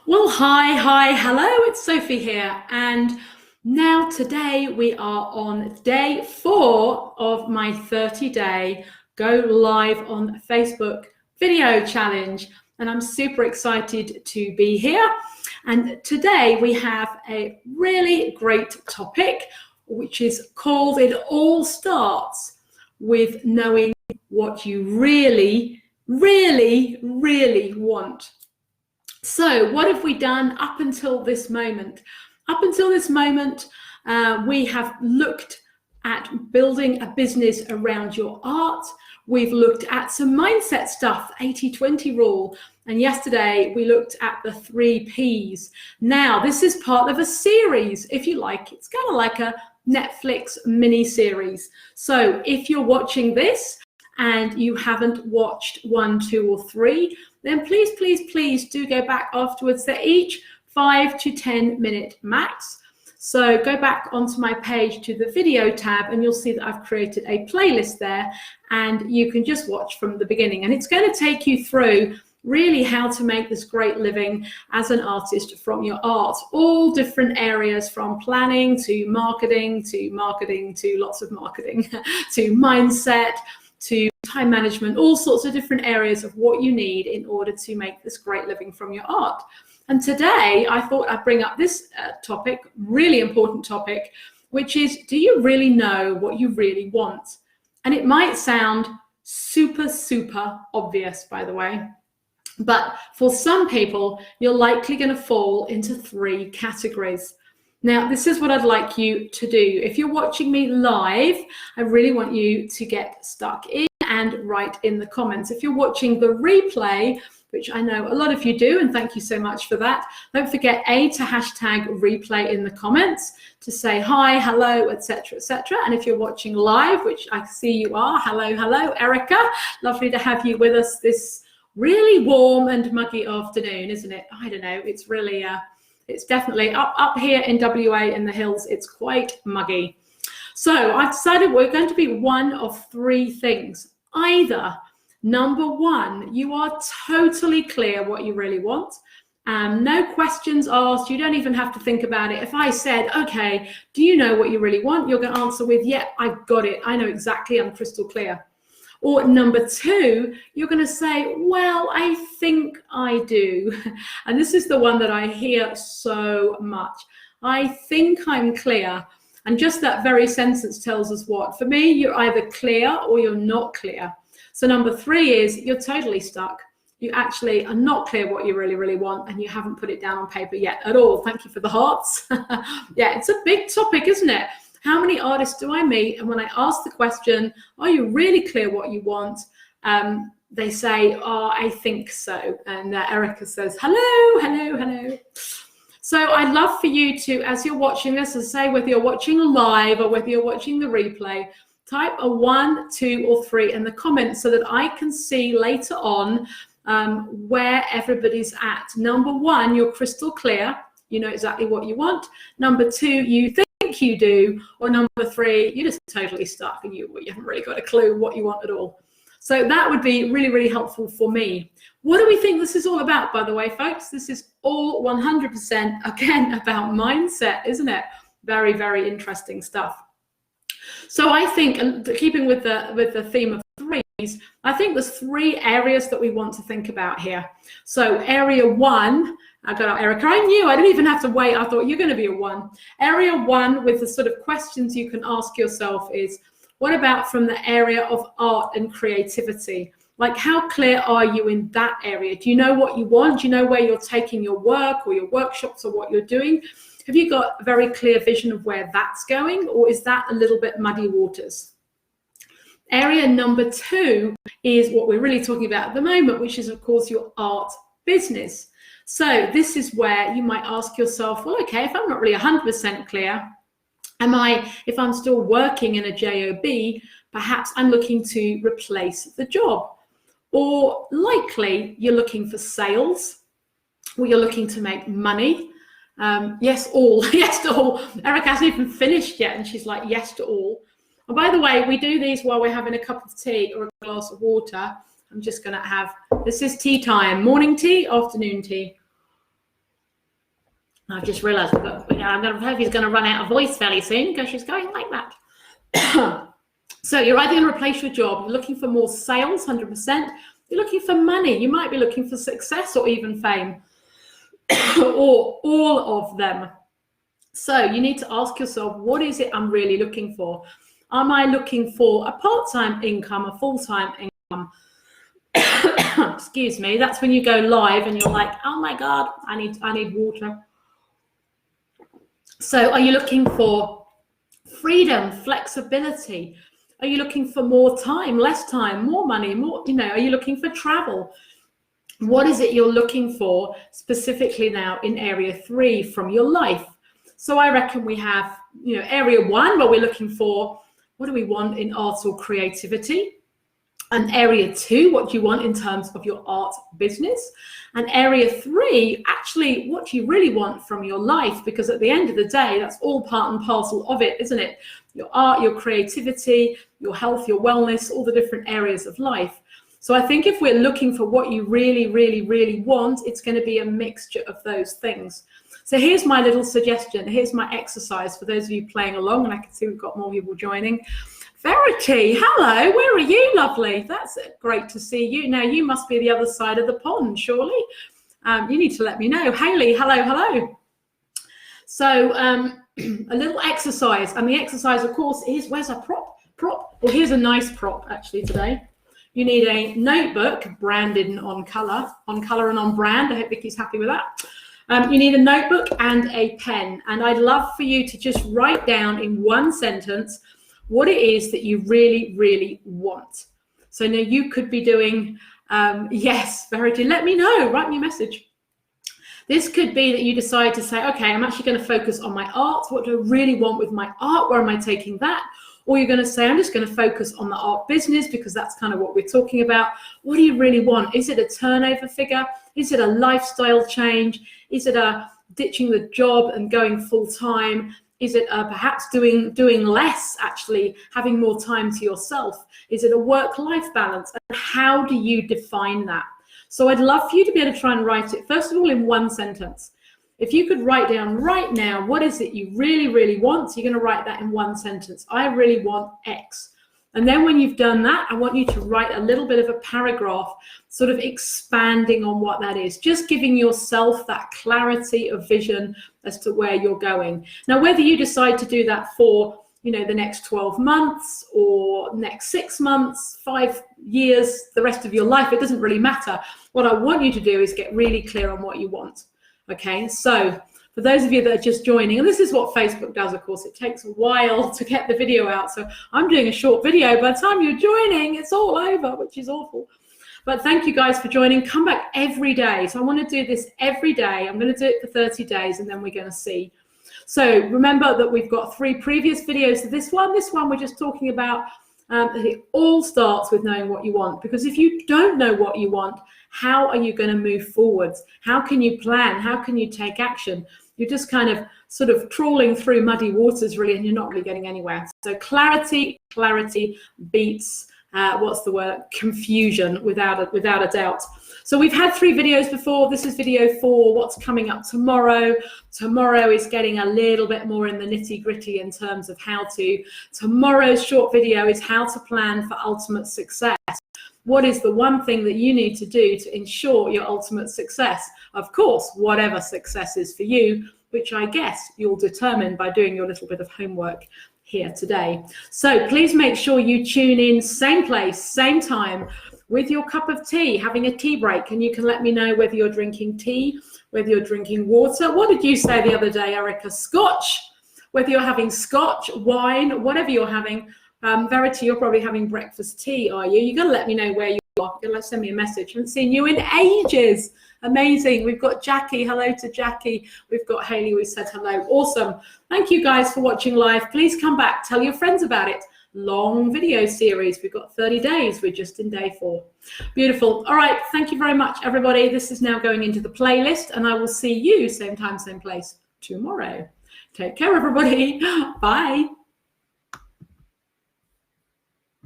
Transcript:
Well, hi, hello, it's Sophie here. And now today we are on day 4 of my 30-day Go Live on Facebook video challenge. And I'm super excited to be here. And today we have a really great topic, which is called It All Starts with Knowing What You Really want. So what have we done up until this moment? Up until this moment, we have looked at building a business around your art. We've looked at some mindset stuff, 80-20 rule. And yesterday we looked at the 3 Ps. Now, this is part of a series, if you like. It's kind of like a Netflix mini series. So if you're watching this and you haven't watched 1, 2, or 3, then please do go back afterwards. They're each 5 to 10 minute max. So go back onto my page to the video tab and you'll see that I've created a playlist there and you can just watch from the beginning. And it's going to take you through really how to make this great living as an artist from your art. All different areas, from planning to marketing to lots of marketing to mindset, to time management, all sorts of different areas of what you need in order to make this great living from your art. And today I thought I'd bring up this topic, really important topic, which is, do you really know what you really want? And it might sound super obvious, by the way, but for some people, you're likely going to fall into 3 categories. Now, this is what I'd like you to do. If you're watching me live, I really want you to get stuck in and write in the comments. If you're watching the replay, which I know a lot of you do, and thank you so much for that, don't forget to hashtag replay in the comments to say hi, hello, etc., etc. And if you're watching live, which I see you are, hello, Erica. Lovely to have you with us this really warm and muggy afternoon, isn't it? I don't know, it's really... it's definitely up here in WA in the hills, it's quite muggy. So I've decided we're going to be one of 3 things. Either, number 1, you are totally clear what you really want. No questions asked, you don't even have to think about it. If I said, okay, do you know what you really want? You're going to answer with, yeah, I've got it. I know exactly, I'm crystal clear. Or number 2, you're going to say, well, I think I do. And this is the one that I hear so much. I think I'm clear. And just that very sentence tells us what? For me, you're either clear or you're not clear. So number 3 is you're totally stuck. You actually are not clear what you really want, and you haven't put it down on paper yet at all. Thank you for the hearts. Yeah, it's a big topic, isn't it? How many artists do I meet? And when I ask the question, are you really clear what you want? They say, oh, I think so. And Erica says, hello. So I'd love for you to, as you're watching this, as say whether you're watching live or whether you're watching the replay, type a 1, 2, or 3 in the comments so that I can see later on where everybody's at. Number 1, you're crystal clear. You know exactly what you want. Number 2, you think you do. Or number 3, you're just totally stuck and you haven't really got a clue what you want at all. So that would be really helpful for me. What do we think this is all about, by the way, folks? This is all 100% again about mindset, isn't it? Very interesting stuff. So I think, and keeping with the theme of 3s, I think there's 3 areas that we want to think about here. So area 1, I got out, Erica. I knew, I didn't even have to wait. I thought you're going to be a 1. Area 1 with the sort of questions you can ask yourself is, what about from the area of art and creativity? Like, how clear are you in that area? Do you know what you want? Do you know where you're taking your work or your workshops or what you're doing? Have you got a very clear vision of where that's going, or is that a little bit muddy waters? Area number 2 is what we're really talking about at the moment, which is, of course, your art business. So this is where you might ask yourself, well, okay, if I'm not really 100% clear, if I'm still working in a JOB, perhaps I'm looking to replace the job. Or likely you're looking for sales, or you're looking to make money. Yes, all. Yes to all. Erica hasn't even finished yet, and she's like, yes to all. And by the way, we do these while we're having a cup of tea or a glass of water. I'm just going to have, this is tea time. Morning tea, afternoon tea. I've just realised I'm going to hope he's going to run out of voice fairly soon because she's going like that. So you're either going to replace your job, you're looking for more sales, 100%. You're looking for money. You might be looking for success or even fame, or all of them. So you need to ask yourself, what is it I'm really looking for? Am I looking for a part-time income, a full-time income? Excuse me. That's when you go live and you're like, oh my God, I need water. So are you looking for freedom, flexibility? Are you looking for more time, less time, more money, more, are you looking for travel? What is it you're looking for specifically now in area 3 from your life? So I reckon we have, area 1, where we're looking for, what do we want in art or creativity? And area 2, what do you want in terms of your art business? And area 3, actually, what do you really want from your life? Because at the end of the day, that's all part and parcel of it, isn't it? Your art, your creativity, your health, your wellness, all the different areas of life. So I think if we're looking for what you really, really, really want, it's going to be a mixture of those things. So here's my little suggestion. Here's my exercise for those of you playing along, and I can see we've got more people joining. Verity, hello, where are you, lovely? That's great to see you. Now, you must be the other side of the pond, surely. You need to let me know. Haley, hello. So a little exercise, and the exercise, of course, is, where's a prop? Well, here's a nice prop, actually, today. You need a notebook branded on color and on brand. I hope Vicky's happy with that. You need a notebook and a pen, and I'd love for you to just write down in one sentence what it is that you really, really want. So now you could be doing, yes, Verity, let me know, write me a message. This could be that you decide to say, okay, I'm actually going to focus on my art. What do I really want with my art? Where am I taking that? Or you're going to say, I'm just going to focus on the art business because that's kind of what we're talking about. What do you really want? Is it a turnover figure? Is it a lifestyle change? Is it a ditching the job and going full time? Is it perhaps doing less, actually having more time to yourself? Is it a work-life balance? And how do you define that? So I'd love for you to be able to try and write it, first of all, in one sentence. If you could write down right now, what is it you really, really want? So you're going to write that in one sentence. I really want X. And then when you've done that, I want you to write a little bit of a paragraph, sort of expanding on what that is, just giving yourself that clarity of vision as to where you're going. Now, whether you decide to do that for, the next 12 months or next 6 months, 5 years, the rest of your life, it doesn't really matter. What I want you to do is get really clear on what you want. Okay, so for those of you that are just joining, and this is what Facebook does, of course, it takes a while to get the video out. So I'm doing a short video. By the time you're joining, it's all over, which is awful. But thank you guys for joining. Come back every day. So I want to do this every day. I'm going to do it for 30 days, and then we're going to see. So remember that we've got 3 previous videos to this one. This one we're just talking about that it all starts with knowing what you want. Because if you don't know what you want, how are you going to move forwards? How can you plan? How can you take action? You're just kind of sort of trawling through muddy waters, really, and you're not really getting anywhere. So clarity beats, confusion, without a doubt. So we've had 3 videos before. This is video 4, what's coming up tomorrow. Tomorrow is getting a little bit more in the nitty gritty in terms of how to. Tomorrow's short video is how to plan for ultimate success. What is the one thing that you need to do to ensure your ultimate success? Of course, whatever success is for you, which I guess you'll determine by doing your little bit of homework here today. So please make sure you tune in, same place, same time, with your cup of tea, having a tea break, and you can let me know whether you're drinking tea, whether you're drinking water. What did you say the other day, Erica? Scotch, whether you're having scotch, wine, whatever you're having. Verity, you're probably having breakfast tea, are you? You're going to let me know where you are. You're going to send me a message. I haven't seen you in ages. Amazing. We've got Jackie. Hello to Jackie. We've got Haley. We said hello. Awesome. Thank you guys for watching live. Please come back. Tell your friends about it. Long video series. We've got 30 days. We're just in day 4. Beautiful. All right. Thank you very much, everybody. This is now going into the playlist, and I will see you same time, same place tomorrow. Take care, everybody. Bye.